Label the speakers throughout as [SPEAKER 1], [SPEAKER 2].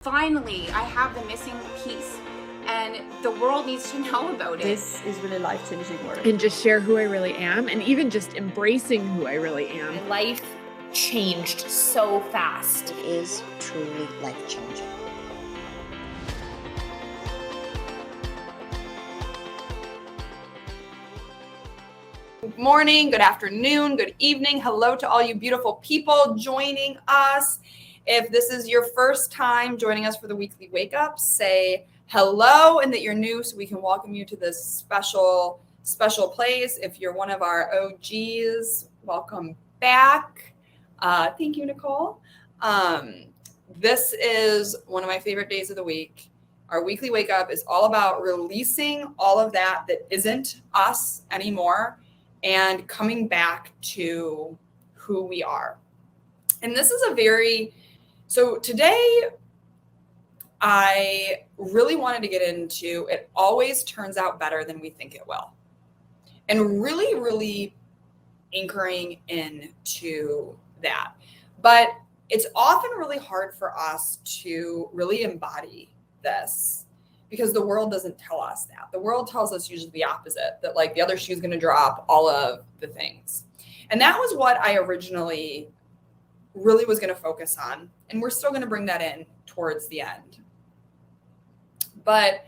[SPEAKER 1] Finally, I have the missing piece and the world needs to know about it.
[SPEAKER 2] This is really life-changing work.
[SPEAKER 3] And just share who I really am, and even just embracing who I really am.
[SPEAKER 4] My life changed so fast.
[SPEAKER 5] It is truly life-changing.
[SPEAKER 6] Good morning, good afternoon, good evening. Hello to all you beautiful people joining us. If this is your first time joining us for the weekly wake up, say hello and that you're new so we can welcome you to this special place. If you're one of our OGs, welcome back. Thank you, Nicole. This is one of my favorite days of the week. Our weekly wake up is all about releasing all of that isn't us anymore and coming back to who we are. And this is so today I really wanted to get into it always turns out better than we think it will. And really, really anchoring into that. But it's often really hard for us to really embody this because the world doesn't tell us that. The world tells us usually the opposite, that like the other shoe is going to drop, all of the things. And that was what I originally really was going to focus on. And we're still going to bring that in towards the end. But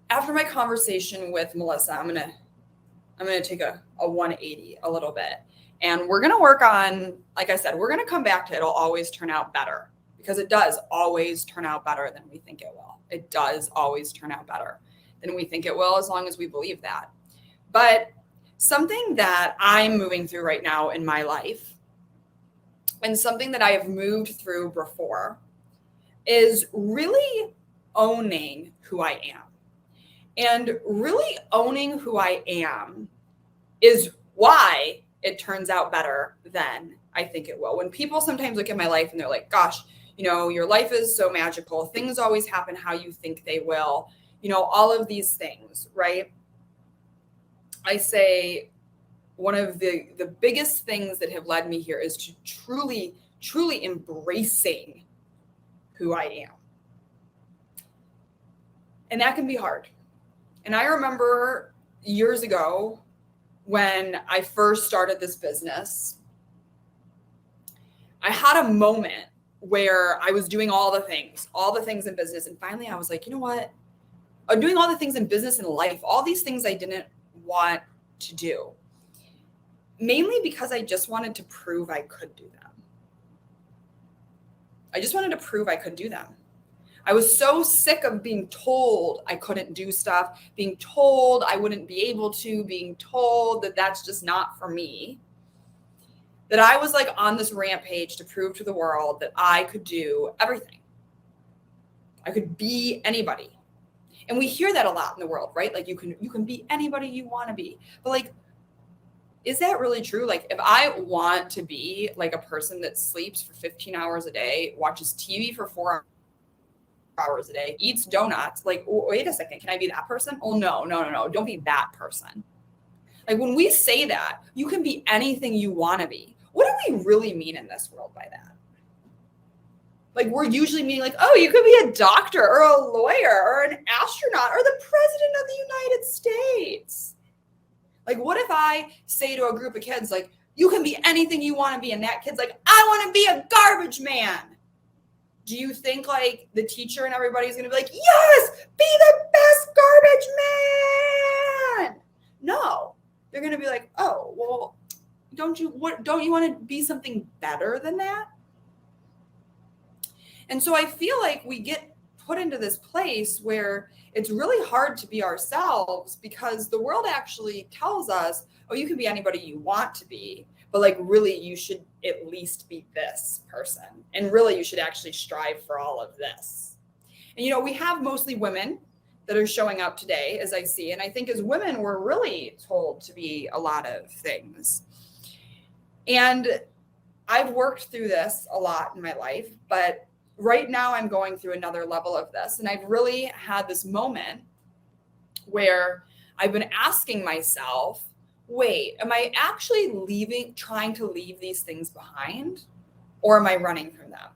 [SPEAKER 6] after my conversation with Melissa, I'm going to take a 180 a little bit. And we're going to work on, like I said, we're going to come back to it'll always turn out better, because it does always turn out better than we think it will. It does always turn out better than we think it will, as long as we believe that. But something that I'm moving through right now in my life, and something that I have moved through before, is really owning who I am. And really owning who I am is why it turns out better than I think it will. When people sometimes look at my life and they're like, gosh, your life is so magical. Things always happen how you think they will. All of these things, right? I say one of the biggest things that have led me here is to truly, truly embracing who I am. And that can be hard. And I remember years ago when I first started this business, I had a moment where I was doing all the things in business. And finally I was like, you know what? I'm doing all the things in business and life, all these things I didn't want to do, mainly because I just wanted to prove I could do them. I just wanted to prove I could do them. I was so sick of being told I couldn't do stuff, being told I wouldn't be able to, being told that that's just not for me, that I was like on this rampage to prove to the world that I could do everything. I could be anybody. And we hear that a lot in the world, right? Like you can be anybody you want to be. But like, is that really true? Like if I want to be like a person that sleeps for 15 hours a day, watches TV for 4 hours a day, eats donuts, like, wait a second, can I be that person? Oh, no, don't be that person. Like when we say that, you can be anything you want to be. What do we really mean in this world by that? Like we're usually meaning like, oh, you could be a doctor or a lawyer or an astronaut or the president of the United States. Like what if I say to a group of kids, like, you can be anything you want to be, and that kid's like, I want to be a garbage man. Do you think like the teacher and everybody's going to be like, yes, be the best garbage man? No, they're going to be like, oh, well, don't you want to be something better than that? And so I feel like we get put into this place where it's really hard to be ourselves, because the world actually tells us, oh, you can be anybody you want to be, but like really you should at least be this person. And really you should actually strive for all of this. And we have mostly women that are showing up today, as I see. And I think as women, we're really told to be a lot of things. And I've worked through this a lot in my life, but right now I'm going through another level of this. And I've really had this moment where I've been asking myself, wait, am I actually trying to leave these things behind, or am I running from them?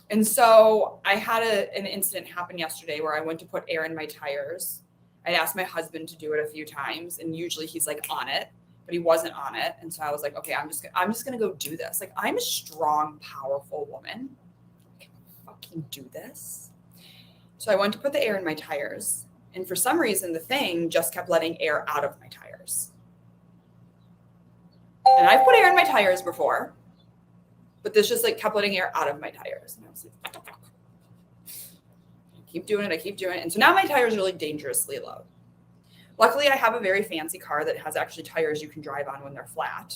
[SPEAKER 6] And so I had an incident happen yesterday where I went to put air in my tires. I asked my husband to do it a few times, and usually he's like on it, but he wasn't on it. And so I was like, okay, I'm just gonna go do this. Like, I'm a strong, powerful woman. I can fucking do this. So I went to put the air in my tires, and for some reason, the thing just kept letting air out of my tires. And I've put air in my tires before, but this just like kept letting air out of my tires. And I was like, what the fuck? I keep doing it. And so now my tires are really dangerously low. Luckily, I have a very fancy car that has actually tires you can drive on when they're flat.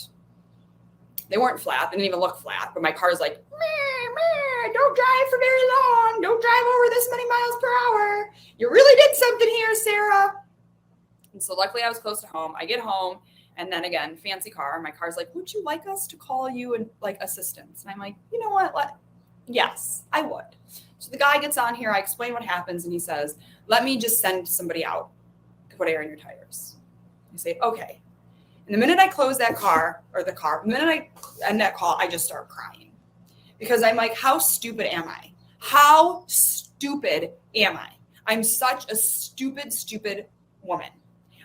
[SPEAKER 6] They weren't flat. They didn't even look flat. But my car's like, meh, meh, don't drive for very long. Don't drive over this many miles per hour. You really did something here, Sarah. And so luckily, I was close to home. I get home. And then again, fancy car. My car's like, would you like us to call you and like assistance? And I'm like, you know what? Yes, I would. So the guy gets on here. I explain what happens. And he says, let me just send somebody out to put air in your tires. I say, okay. And the minute I close that the minute I end that call, I just start crying. Because I'm like, how stupid am I? How stupid am I? I'm such a stupid woman.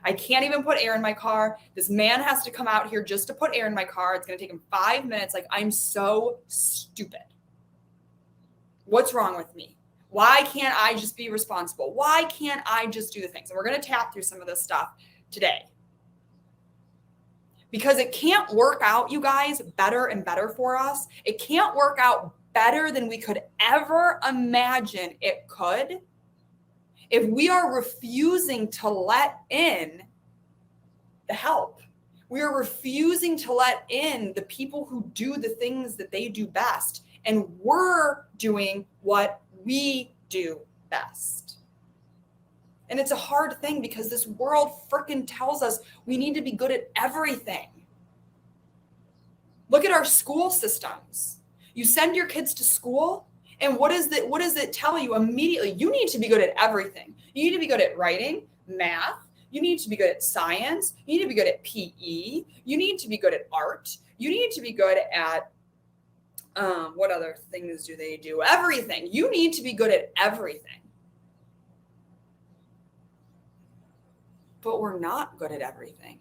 [SPEAKER 6] I can't even put air in my car. This man has to come out here just to put air in my car. It's going to take him 5 minutes. Like, I'm so stupid. What's wrong with me? Why can't I just be responsible? Why can't I just do the things? And we're going to tap through some of this stuff today. Because it can't work out, you guys, better and better for us. It can't work out better than we could ever imagine it could if we are refusing to let in the help. We are refusing to let in the people who do the things that they do best. And we're doing what we do best. And it's a hard thing because this world freaking tells us we need to be good at everything. Look at our school systems. You send your kids to school, and what does it tell you immediately? You need to be good at everything. You need to be good at writing, math. You need to be good at science. You need to be good at PE. You need to be good at art. You need to be good at, what other things do they do? Everything. You need to be good at everything. But we're not good at everything.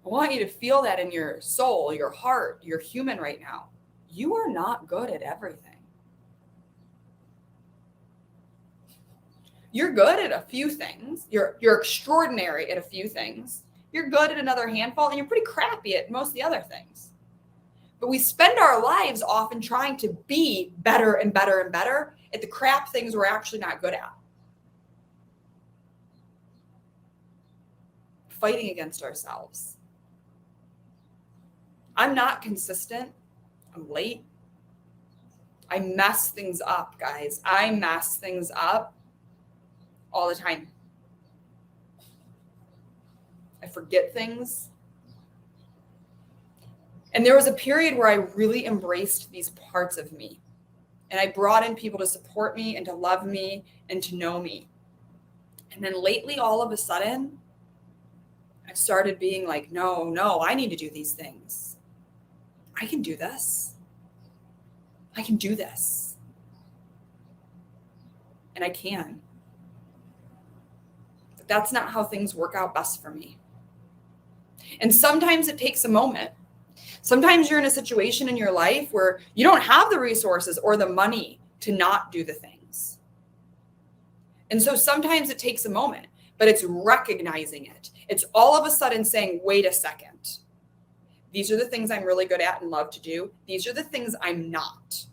[SPEAKER 6] I want you to feel that in your soul, your heart, your human right now. You are not good at everything. You're good at a few things. You're extraordinary at a few things. You're good at another handful, and you're pretty crappy at most of the other things. But we spend our lives often trying to be better and better and better at the crap things we're actually not good at. Fighting against ourselves. I'm not consistent. I'm late. I mess things up, guys. I mess things up all the time. I forget things. And there was a period where I really embraced these parts of me. And I brought in people to support me and to love me and to know me. And then lately, all of a sudden, I started being like, no, I need to do these things. I can do this. I can do this. And I can. But that's not how things work out best for me. And sometimes it takes a moment. Sometimes you're in a situation in your life where you don't have the resources or the money to not do the things. And so sometimes it takes a moment, but it's recognizing it. It's all of a sudden saying, wait a second. These are the things I'm really good at and love to do. These are the things I'm not.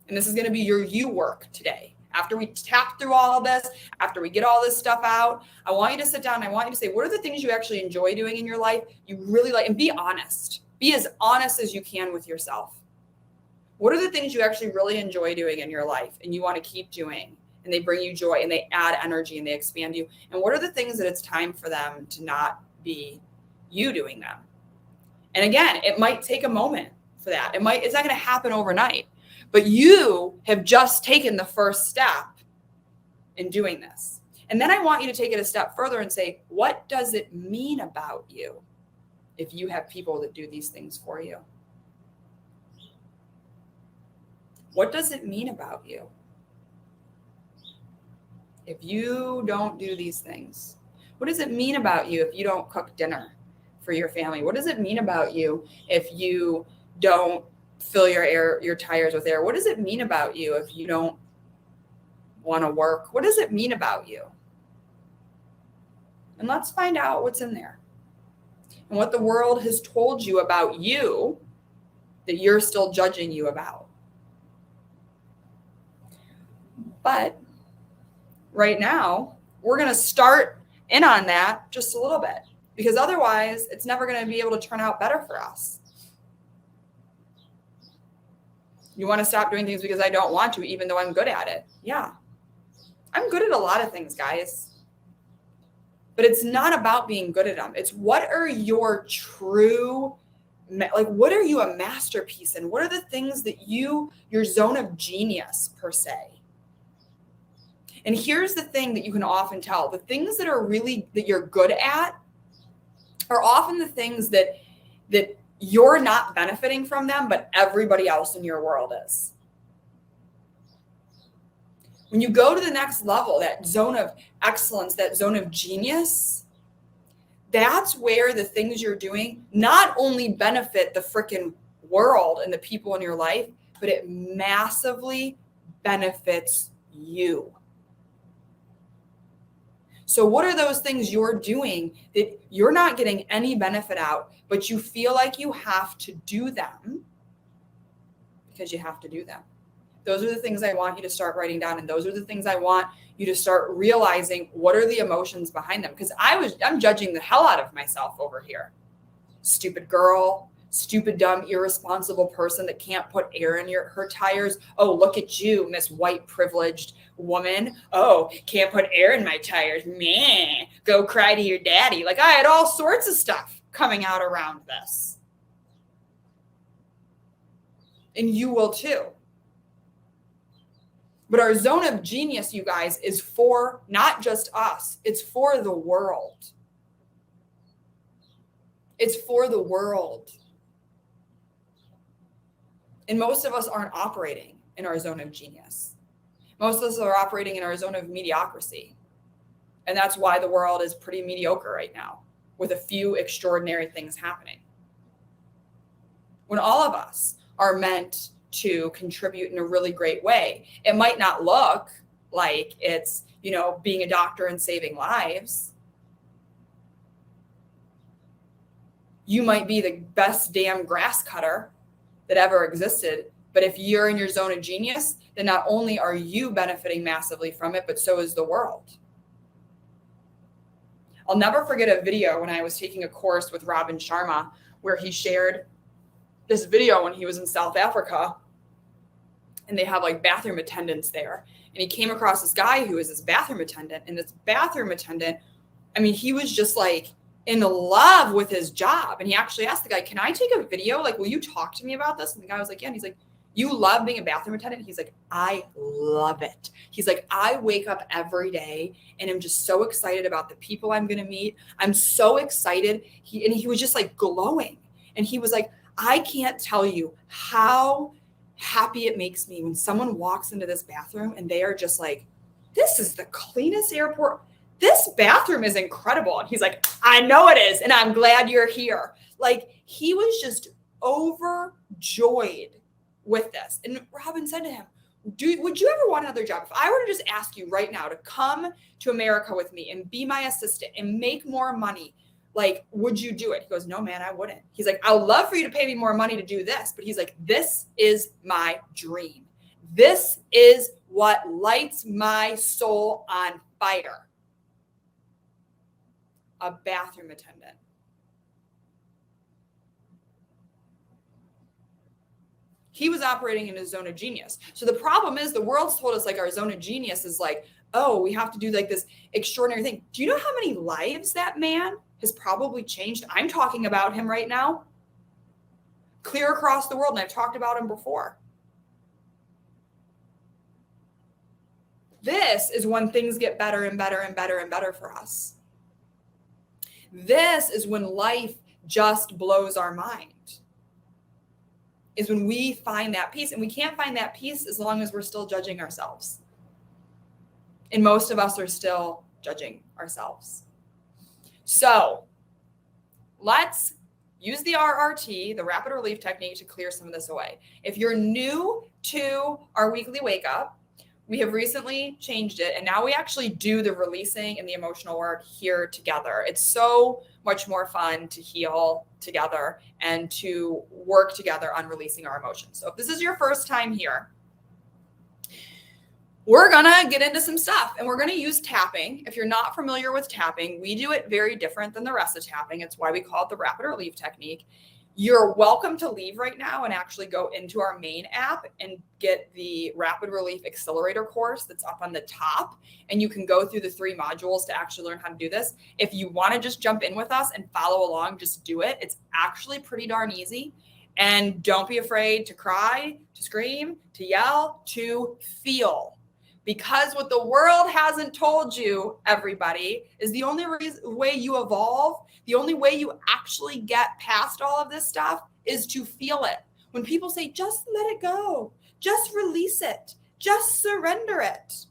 [SPEAKER 6] And this is going to be your you work today. After we tap through all of this, after we get all this stuff out, I want you to sit down and I want you to say, what are the things you actually enjoy doing in your life? You really like, and be honest. Be as honest as you can with yourself. What are the things you actually really enjoy doing in your life and you want to keep doing? And they bring you joy and they add energy and they expand you. And what are the things that it's time for them to not be you doing them? And again, it might take a moment for that. It's not going to happen overnight, but you have just taken the first step in doing this. And then I want you to take it a step further and say, what does it mean about you if you have people that do these things for you? What does it mean about you if you don't do these things? What does it mean about you if you don't cook dinner for your family? What does it mean about you if you don't fill your tires with air? What does it mean about you if you don't want to work? What does it mean about you? And let's find out what's in there and what the world has told you about you that you're still judging you about. But right now, we're going to start in on that just a little bit, because otherwise it's never going to be able to turn out better for us. You want to stop doing things because I don't want to, even though I'm good at it. Yeah, I'm good at a lot of things, guys. But it's not about being good at them. It's what are your true, like, what are you a masterpiece in? What are the things that your zone of genius, per se? And here's the thing that you can often tell. The things that you're good at are often the things that you're not benefiting from them, but everybody else in your world is. When you go to the next level, that zone of excellence, that zone of genius, that's where the things you're doing not only benefit the freaking world and the people in your life, but it massively benefits you. So what are those things you're doing that you're not getting any benefit out, but you feel like you have to do them because you have to do them? Those are the things I want you to start writing down. And those are the things I want you to start realizing, what are the emotions behind them? Because I'm judging the hell out of myself over here. Stupid girl, stupid, dumb, irresponsible person that can't put air in her tires. Oh, look at you, Miss White Privileged woman. Oh, can't put air in my tires. Meh. Go cry to your daddy. Like, I had all sorts of stuff coming out around this. And you will too. But our zone of genius, you guys, is for not just us. It's for the world. It's for the world. And most of us aren't operating in our zone of genius. Most of us are operating in our zone of mediocrity. And that's why the world is pretty mediocre right now, with a few extraordinary things happening. When all of us are meant to contribute in a really great way, it might not look like it's, being a doctor and saving lives. You might be the best damn grass cutter that ever existed. But if you're in your zone of genius, then not only are you benefiting massively from it, but so is the world. I'll never forget a video when I was taking a course with Robin Sharma, where he shared this video when he was in South Africa, and they have like bathroom attendants there. And he came across this guy who was this bathroom attendant, and this bathroom attendant, he was just like in love with his job. And he actually asked the guy, can I take a video? Like, will you talk to me about this? And the guy was like, yeah. And he's like, you love being a bathroom attendant? He's like, I love it. He's like, I wake up every day and I'm just so excited about the people I'm going to meet. I'm so excited. He was just like glowing. And he was like, I can't tell you how happy it makes me when someone walks into this bathroom and they are just like, this is the cleanest airport. This bathroom is incredible. And he's like, I know it is. And I'm glad you're here. Like, he was just overjoyed with this. And Robin said to him, would you ever want another job? If I were to just ask you right now to come to America with me and be my assistant and make more money, like, would you do it? He goes, no, man, I wouldn't. He's like, I'd love for you to pay me more money to do this. But he's like, this is my dream. This is what lights my soul on fire. A bathroom attendant. He was operating in his zone of genius. So the problem is, the world's told us like our zone of genius is like, oh, we have to do like this extraordinary thing. Do you know how many lives that man has probably changed? I'm talking about him right now. Clear across the world. And I've talked about him before. This is when things get better and better and better and better for us. This is when life just blows our mind. is when we find that peace. And we can't find that peace as long as we're still judging ourselves. And most of us are still judging ourselves. So let's use the RRT, the rapid relief technique, to clear some of this away. If you're new to our weekly wake up, we have recently changed it, and now we actually do the releasing and the emotional work here together. It's so much more fun to heal together and to work together on releasing our emotions. So if this is your first time here, we're gonna get into some stuff, and we're gonna use tapping. If you're not familiar with tapping, we do it very different than the rest of tapping. It's why we call it the rapid relief technique. You're welcome to leave right now and actually go into our main app and get the Rapid Relief Accelerator course that's up on the top. And you can go through the 3 modules to actually learn how to do this. If you want to just jump in with us and follow along, just do it. It's actually pretty darn easy. And don't be afraid to cry, to scream, to yell, to feel. Because what the world hasn't told you, everybody, is the only way you evolve, the only way you actually get past all of this stuff is to feel it. When people say, just let it go, just release it, just surrender it,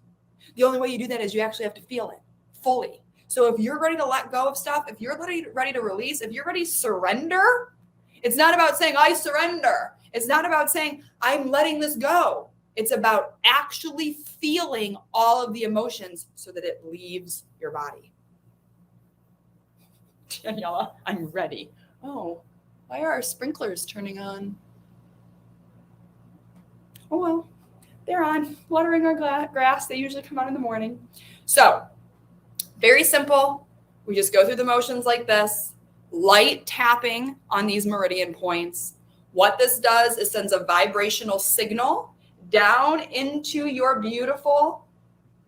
[SPEAKER 6] the only way you do that is you actually have to feel it fully. So if you're ready to let go of stuff, if you're ready to release, if you're ready to surrender, it's not about saying, I surrender. It's not about saying, I'm letting this go. It's about actually feeling all of the emotions so that it leaves your body. Daniela, I'm ready. Oh, why are our sprinklers turning on? Oh, well, they're on. Watering our grass. They usually come on in the morning. So, very simple. We just go through the motions like this. Light tapping on these meridian points. What this does is sends a vibrational signal down into your beautiful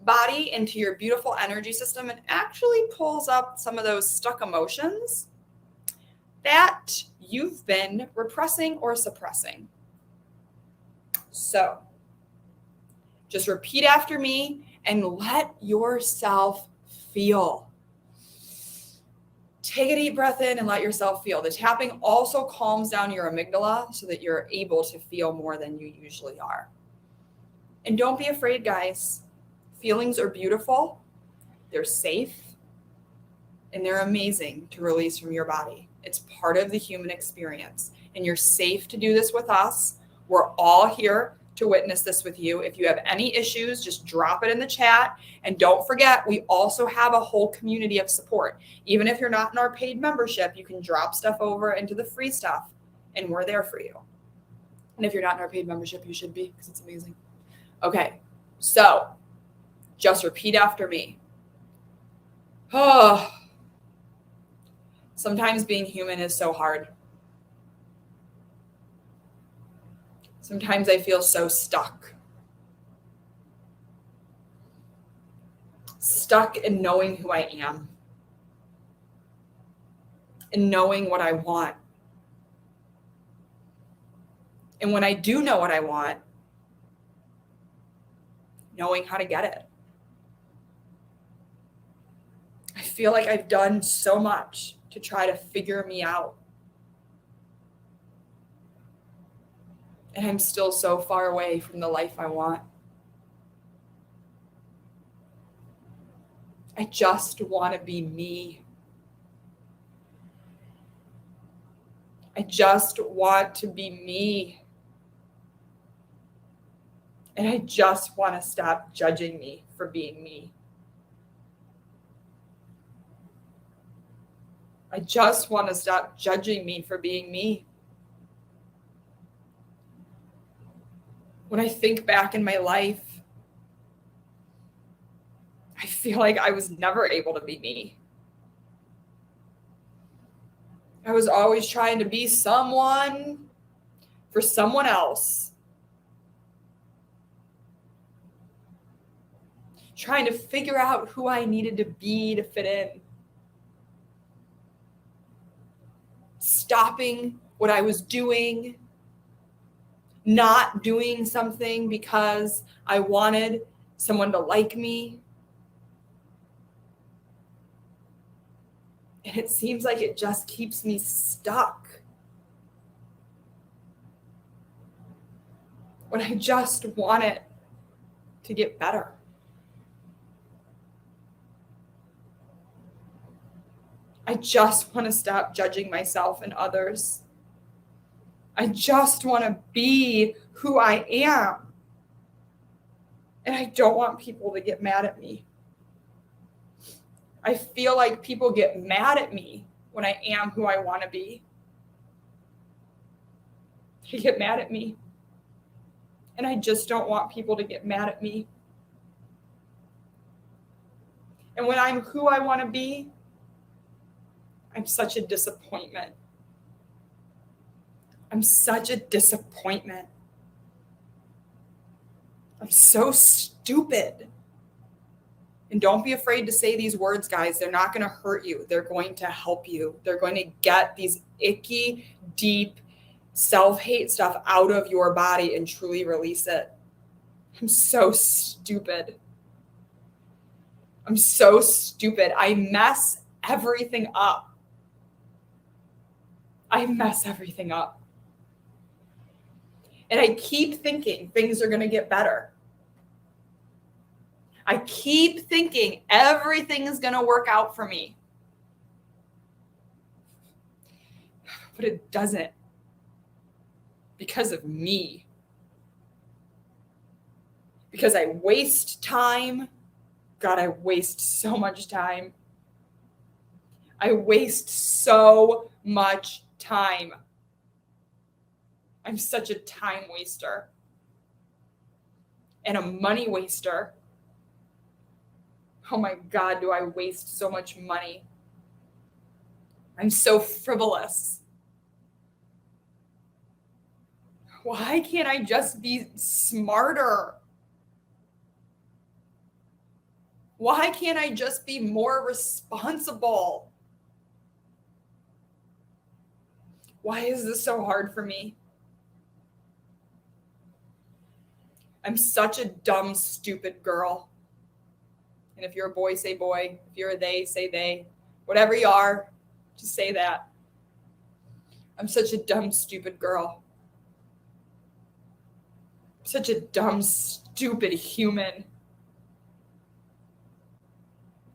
[SPEAKER 6] body, into your beautiful energy system, and actually pulls up some of those stuck emotions that you've been repressing or suppressing. So just repeat after me and let yourself feel. Take a deep breath in and let yourself feel. The tapping also calms down your amygdala so that you're able to feel more than you usually are. And don't be afraid, guys. Feelings are beautiful, they're safe, and they're amazing to release from your body. It's part of the human experience. And you're safe to do this with us. We're all here to witness this with you. If you have any issues, just drop it in the chat. And don't forget, we also have a whole community of support. Even if you're not in our paid membership, you can drop stuff over into the free stuff, and we're there for you. And if you're not in our paid membership, you should be, because it's amazing. Okay, so just repeat after me. Oh, sometimes being human is so hard. Sometimes I feel so stuck. Stuck in knowing who I am. And knowing what I want. And when I do know what I want, knowing how to get it. I feel like I've done so much to try to figure me out. And I'm still so far away from the life I want. I just want to be me. I just want to be me. And I just want to stop judging me for being me. I just want to stop judging me for being me. When I think back in my life, I feel like I was never able to be me. I was always trying to be someone for someone else. Trying to figure out who I needed to be to fit in. Stopping what I was doing. Not doing something because I wanted someone to like me. And it seems like it just keeps me stuck. when I just want it to get better. I just want to stop judging myself and others. I just want to be who I am. And I don't want people to get mad at me. I feel like people get mad at me when I am who I want to be. They get mad at me. And I just don't want people to get mad at me. And when I'm who I want to be, I'm such a disappointment. I'm such a disappointment. I'm so stupid. And don't be afraid to say these words, guys. They're not going to hurt you. They're going to help you. They're going to get these icky, deep self-hate stuff out of your body and truly release it. I'm so stupid. I'm so stupid. I mess everything up. I mess everything up. And I keep thinking things are going to get better. I keep thinking everything is going to work out for me. But it doesn't. Because of me. Because I waste time. God, I waste so much time. I waste so much time. I'm such a time waster and a money waster. Oh my God, do I waste so much money? I'm so frivolous. Why can't I just be smarter? Why can't I just be more responsible? Why is this so hard for me? I'm such a dumb, stupid girl. And if you're a boy, say boy. If you're a they, say they. Whatever you are, just say that. I'm such a dumb, stupid girl. I'm such a dumb, stupid human.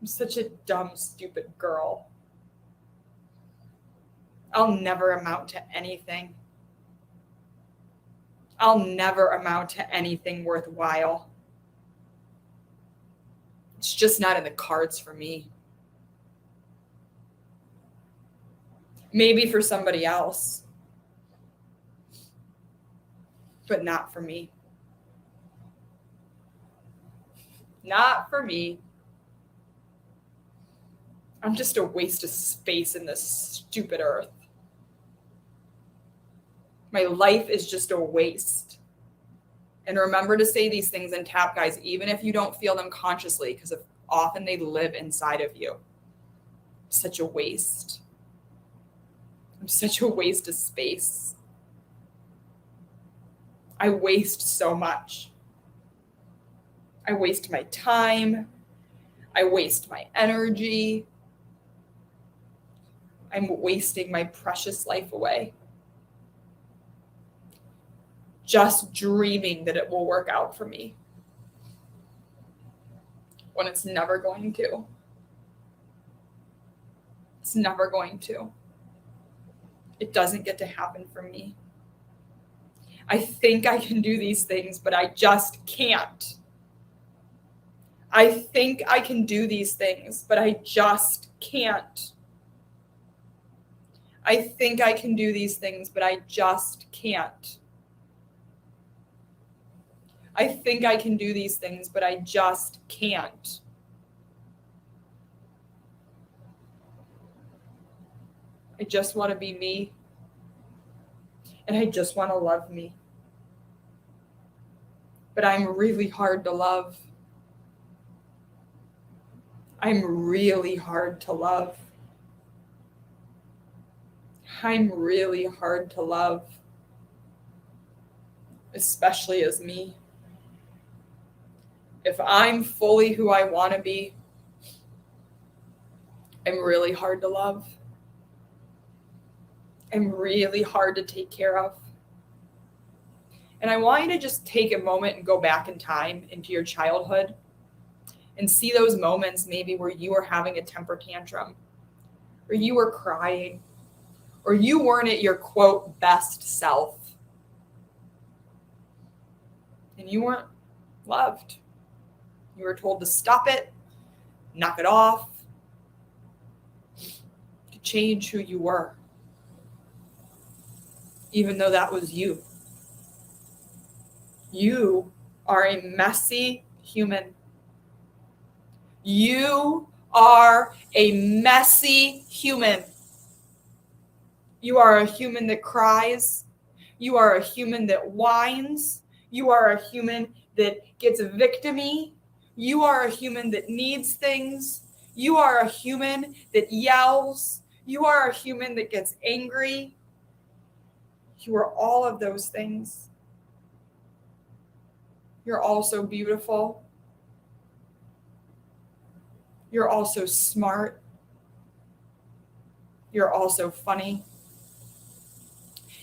[SPEAKER 6] I'm such a dumb, stupid girl. I'll never amount to anything. I'll never amount to anything worthwhile. It's just not in the cards for me. Maybe for somebody else, but not for me. Not for me. I'm just a waste of space in this stupid earth. My life is just a waste. And remember to say these things and tap, guys, even if you don't feel them consciously, because often they live inside of you. Such a waste. I'm such a waste of space. I waste so much. I waste my time. I waste my energy. I'm wasting my precious life away. Just dreaming that it will work out for me. When it's never going to. It's never going to. It doesn't get to happen for me. I think I can do these things, but I just can't. I think I can do these things, but I just can't. I think I can do these things, but I just can't. I think I can do these things, but I just can't. I just want to be me. And I just want to love me. But I'm really hard to love. I'm really hard to love. I'm really hard to love. Especially as me. If I'm fully who I want to be, I'm really hard to love. I'm really hard to take care of. And I want you to just take a moment and go back in time into your childhood and see those moments maybe where you were having a temper tantrum, or you were crying, or you weren't at your quote best self. And you weren't loved. You were told to stop it, knock it off, to change who you were, even though that was you. You are a messy human. You are a messy human. You are a human that cries. You are a human that whines. You are a human that gets victim-y. You are a human that needs things. You are a human that yells. You are a human that gets angry. You are all of those things. You're also beautiful. You're also smart. You're also funny.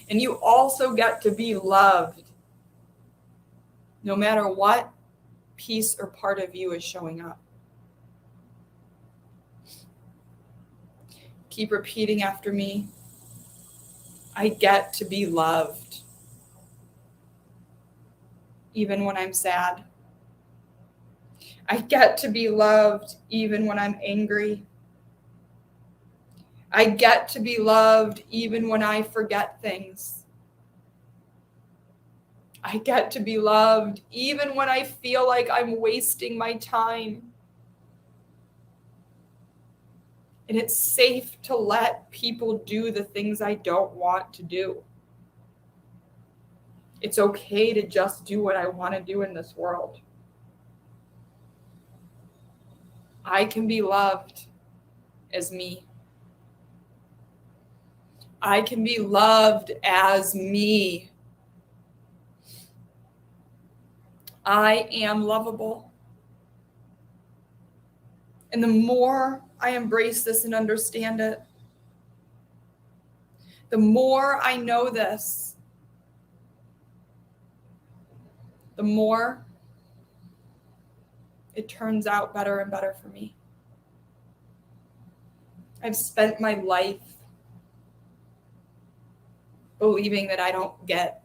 [SPEAKER 6] And you also get to be loved, no matter what piece or part of you is showing up. Keep repeating after me. I get to be loved, even when I'm sad. I get to be loved even when I'm angry. I get to be loved even when I forget things. I get to be loved even when I feel like I'm wasting my time. And it's safe to let people do the things I don't want to do. It's okay to just do what I want to do in this world. I can be loved as me. I can be loved as me. I am lovable. And the more I embrace this and understand it, the more I know this, the more it turns out better and better for me. I've spent my life believing that I don't get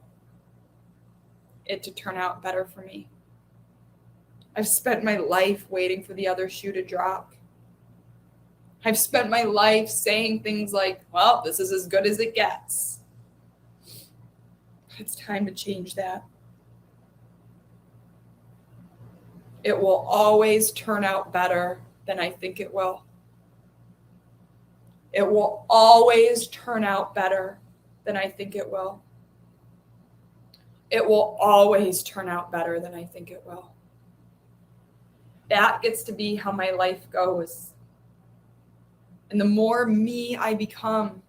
[SPEAKER 6] it to turn out better for me. I've spent my life waiting for the other shoe to drop. I've spent my life saying things like, well, this is as good as it gets. It's time to change that. It will always turn out better than I think it will. It will always turn out better than I think it will. It will always turn out better than I think it will. That gets to be how my life goes. And the more me I become,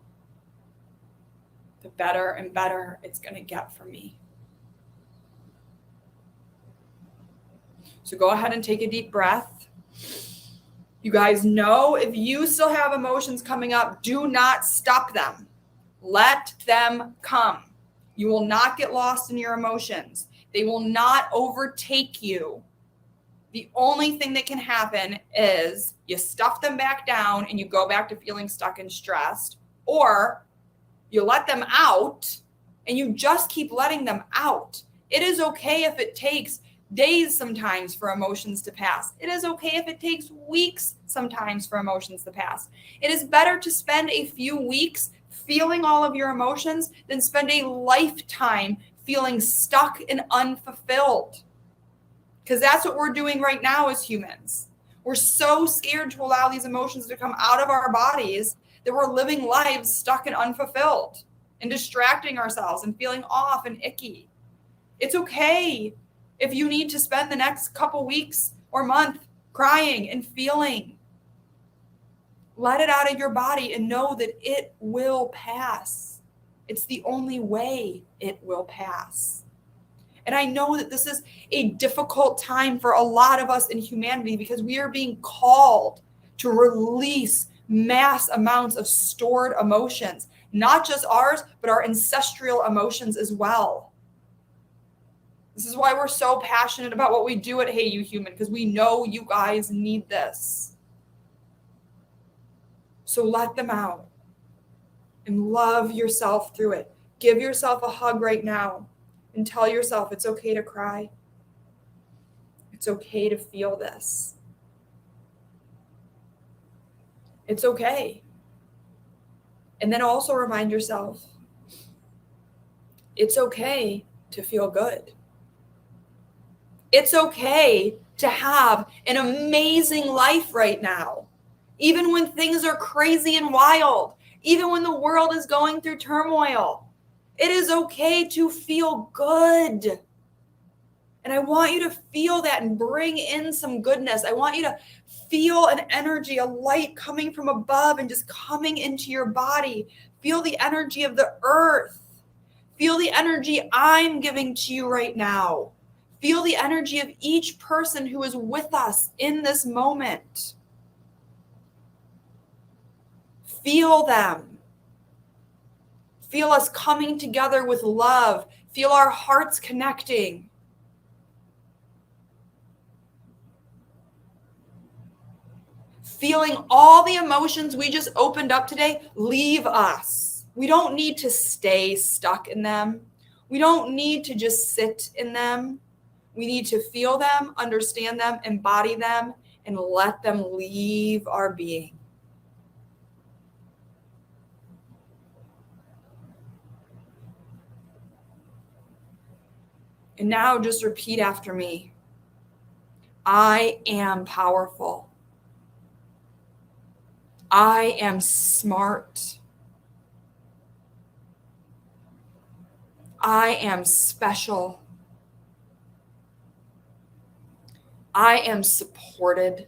[SPEAKER 6] the better and better it's going to get for me. So go ahead and take a deep breath. You guys know if you still have emotions coming up, do not stop them. Let them come. You will not get lost in your emotions. They will not overtake you. The only thing that can happen is you stuff them back down and you go back to feeling stuck and stressed, or you let them out and you just keep letting them out. It is okay if it takes days sometimes for emotions to pass. It is okay if it takes weeks sometimes for emotions to pass. It is better to spend a few weeks feeling all of your emotions than spend a lifetime feeling stuck and unfulfilled. Because that's what we're doing right now as humans. We're so scared to allow these emotions to come out of our bodies that we're living lives stuck and unfulfilled and distracting ourselves and feeling off and icky. It's okay if you need to spend the next couple weeks or month crying and feeling. Let it out of your body and know that it will pass. It's the only way it will pass. And I know that this is a difficult time for a lot of us in humanity because we are being called to release mass amounts of stored emotions, not just ours, but our ancestral emotions as well. This is why we're so passionate about what we do at Hey You Human, because we know you guys need this. So let them out and love yourself through it. Give yourself a hug right now and tell yourself it's okay to cry. It's okay to feel this. It's okay. And then also remind yourself, it's okay to feel good. It's okay to have an amazing life right now. Even when things are crazy and wild, even when the world is going through turmoil, it is okay to feel good. And I want you to feel that and bring in some goodness. I want you to feel an energy, a light coming from above and just coming into your body. Feel the energy of the earth. Feel the energy I'm giving to you right now. Feel the energy of each person who is with us in this moment. Feel them. Feel us coming together with love. Feel our hearts connecting. Feeling all the emotions we just opened up today, leave us. We don't need to stay stuck in them. We don't need to just sit in them. We need to feel them, understand them, embody them, and let them leave our being. And now just repeat after me. I am powerful. I am smart. I am special. I am supported.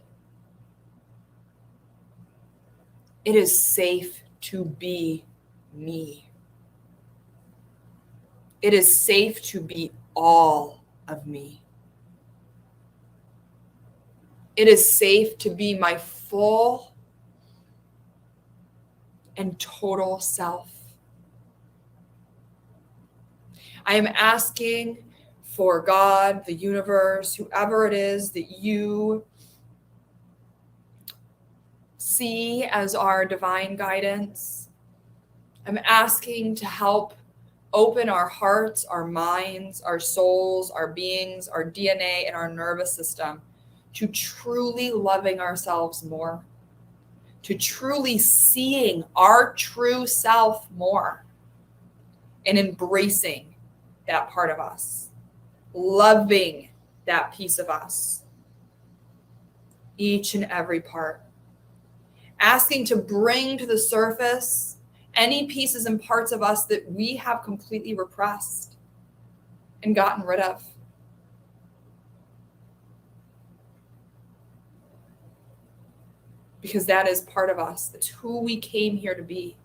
[SPEAKER 6] It is safe to be me. It is safe to be all of me. It is safe to be my full and total self. I am asking for God, the universe, whoever it is that you see as our divine guidance. I'm asking to help open our hearts, our minds, our souls, our beings, our DNA, and our nervous system to truly loving ourselves more, to truly seeing our true self more and embracing that part of us, loving that piece of us, each and every part. Asking to bring to the surface any pieces and parts of us that we have completely repressed and gotten rid of. Because that is part of us. That's who we came here to be.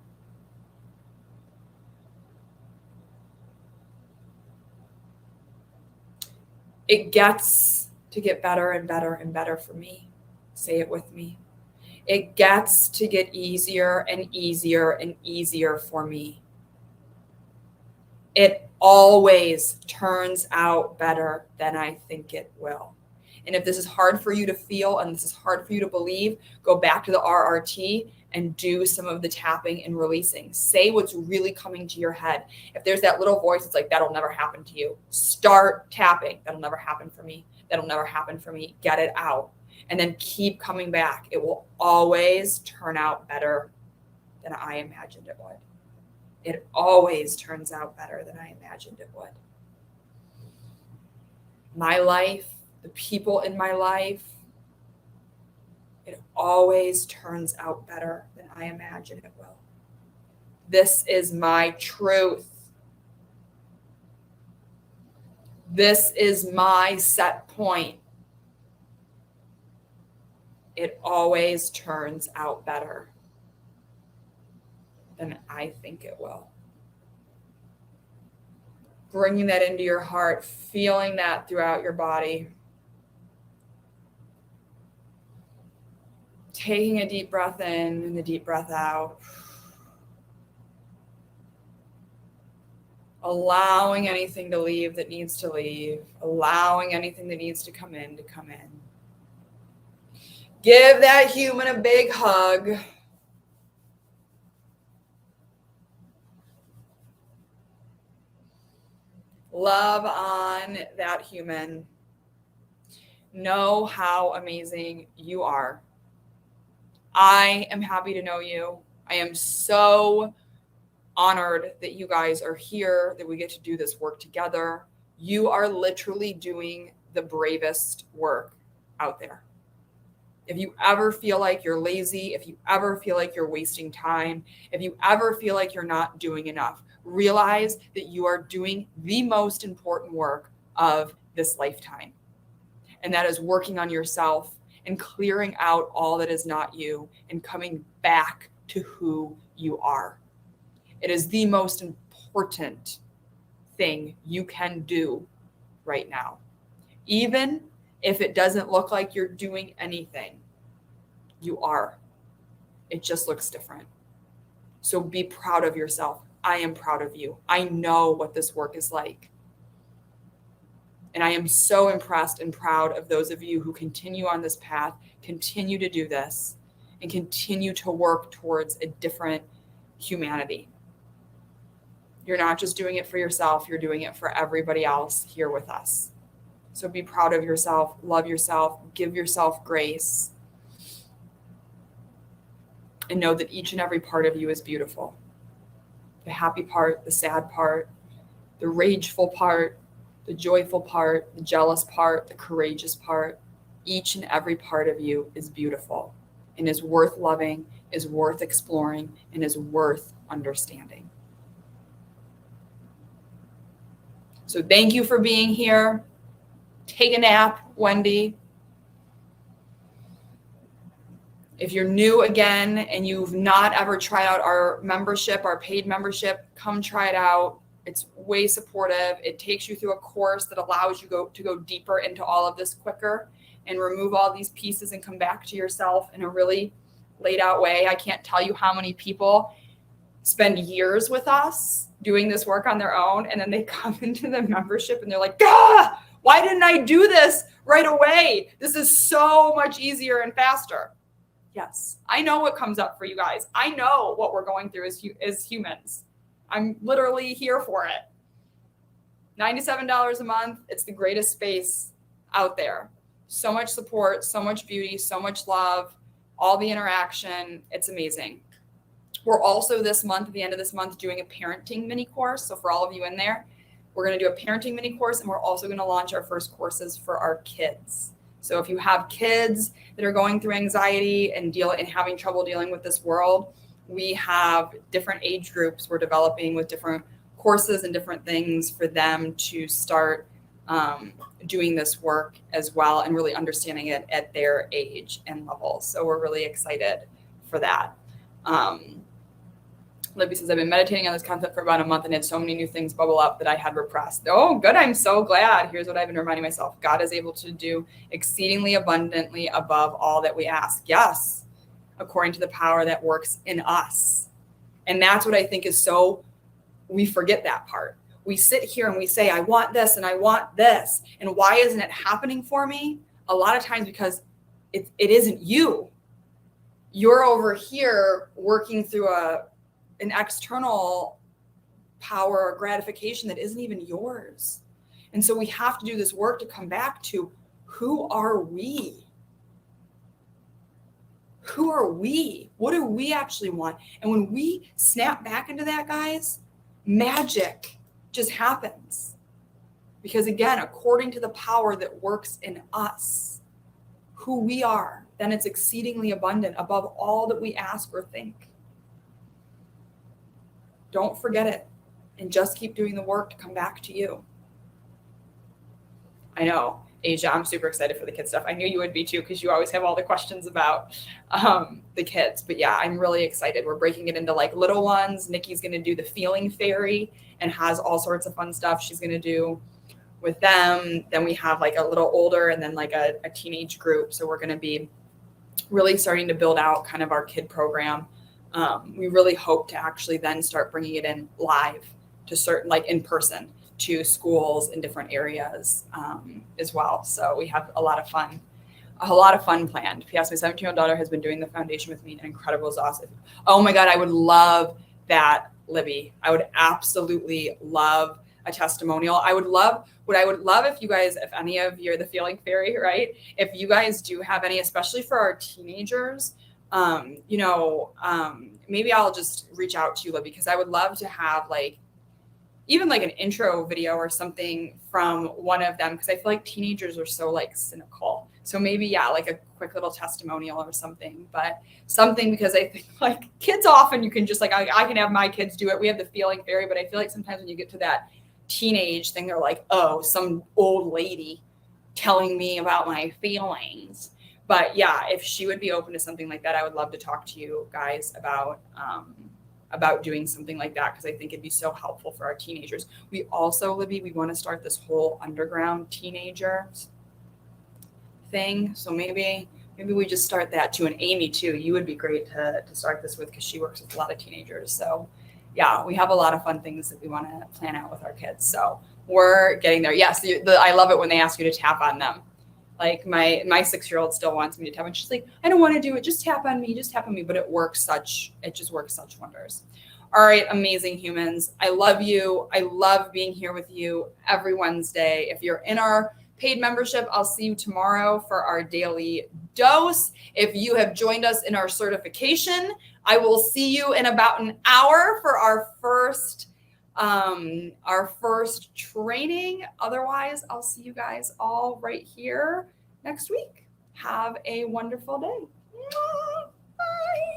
[SPEAKER 6] It gets to get better and better and better for me. Say it with me. It gets to get easier and easier and easier for me. It always turns out better than I think it will. And if this is hard for you to feel and this is hard for you to believe, go back to the RRT and do some of the tapping and releasing. Say what's really coming to your head. If there's that little voice that's like, that'll never happen to you, start tapping. That'll never happen for me. That'll never happen for me. Get it out. And then keep coming back. It will always turn out better than I imagined it would. It always turns out better than I imagined it would. My life, the people in my life, it always turns out better than I imagine it will. This is my truth. This is my set point. It always turns out better than I think it will. Bringing that into your heart, feeling that throughout your body. Taking a deep breath in and a deep breath out. Allowing anything to leave that needs to leave. Allowing anything that needs to come in to come in. Give that human a big hug. Love on that human. Know how amazing you are. I am happy to know you. I am so honored that you guys are here, that we get to do this work together. You are literally doing the bravest work out there. If you ever feel like you're lazy, if you ever feel like you're wasting time, if you ever feel like you're not doing enough, realize that you are doing the most important work of this lifetime. And that is working on yourself and clearing out all that is not you and coming back to who you are. It is the most important thing you can do right now. Even if it doesn't look like you're doing anything, you are. It just looks different. So be proud of yourself. I am proud of you. I know what this work is like. And I am so impressed and proud of those of you who continue on this path, continue to do this, and continue to work towards a different humanity. You're not just doing it for yourself, you're doing it for everybody else here with us. So be proud of yourself, love yourself, give yourself grace, and know that each and every part of you is beautiful. The happy part, the sad part, the rageful part, the joyful part, the jealous part, the courageous part. Each and every part of you is beautiful and is worth loving, is worth exploring, and is worth understanding. So thank you for being here. Take a nap, Wendy. If you're new again and you've not ever tried out our membership, our paid membership, come try it out. It's way supportive. It takes you through a course that allows you to go deeper into all of this quicker and remove all these pieces and come back to yourself in a really laid out way. I can't tell you how many people spend years with us doing this work on their own, and then they come into the membership and they're like, "Ah, why didn't I do this right away? This is so much easier and faster." Yes, I know what comes up for you guys. I know what we're going through as humans. I'm literally here for it. $97 a month. It's the greatest space out there. So much support, so much beauty, so much love, all the interaction. It's amazing. We're also this month, at the end of this month, doing a parenting mini course. So for all of you in there, we're going to do a parenting mini course, and we're also going to launch our first courses for our kids. So if you have kids that are going through anxiety and having trouble dealing with this world, we have different age groups we're developing with different courses and different things for them to start doing this work as well and really understanding it at their age and level. So we're really excited for that. Libby says, I've been meditating on this concept for about a month and had so many new things bubble up that I had repressed. Oh, good. I'm so glad. Here's what I've been reminding myself. God is able to do exceedingly abundantly above all that we ask. Yes. According to the power that works in us. And that's what I think is so, we forget that part. We sit here and we say, I want this and I want this. And why isn't it happening for me? A lot of times because it isn't you. You're over here working through an external power or gratification that isn't even yours. And so we have to do this work to come back to, who are we? Who are we? What do we actually want? And when we snap back into that, guys, magic just happens. Because again, according to the power that works in us, who we are, then it's exceedingly abundant above all that we ask or think. Don't forget it and just keep doing the work to come back to you. I know. Asia, I'm super excited for the kids stuff. I knew you would be too, because you always have all the questions about the kids. But yeah, I'm really excited. We're breaking it into like little ones. Nikki's going to do the feeling fairy and has all sorts of fun stuff she's going to do with them. Then we have like a little older and then like a teenage group. So we're going to be really starting to build out kind of our kid program. We really hope to actually then start bringing it in live to certain, like in person, to schools in different areas as well. So we have a lot of fun planned. P.S. My 17-year-old daughter has been doing the foundation with me, and incredible is awesome. Oh my God, I would love that, Libby. I would absolutely love a testimonial. What I would love if you guys, if any of you're the feeling fairy, right? If you guys do have any, especially for our teenagers, maybe I'll just reach out to you, Libby, because I would love to have like, even like an intro video or something from one of them, because I feel like teenagers are so like cynical. So maybe, yeah, like a quick little testimonial or something, but something, because I think like kids often you can just like, I can have my kids do it. We have the feeling fairy, but I feel like sometimes when you get to that teenage thing, they're like, oh, some old lady telling me about my feelings. But yeah, if she would be open to something like that, I would love to talk to you guys about doing something like that, because I think it'd be so helpful for our teenagers. We also, Libby, we want to start this whole underground teenager thing. So maybe we just start that too. And Amy too, you would be great to start this with, because she works with a lot of teenagers. So yeah, we have a lot of fun things that we want to plan out with our kids. So we're getting there. Yes, I love it when they ask you to tap on them. Like my 6-year-old still wants me to tap, and she's like, I don't want to do it. Just tap on me. But it just works such wonders. All right, amazing humans. I love you. I love being here with you every Wednesday. If you're in our paid membership, I'll see you tomorrow for our daily dose. If you have joined us in our certification, I will see you in about an hour for our first training. Otherwise, I'll see you guys all right here next week. Have a wonderful day. Bye.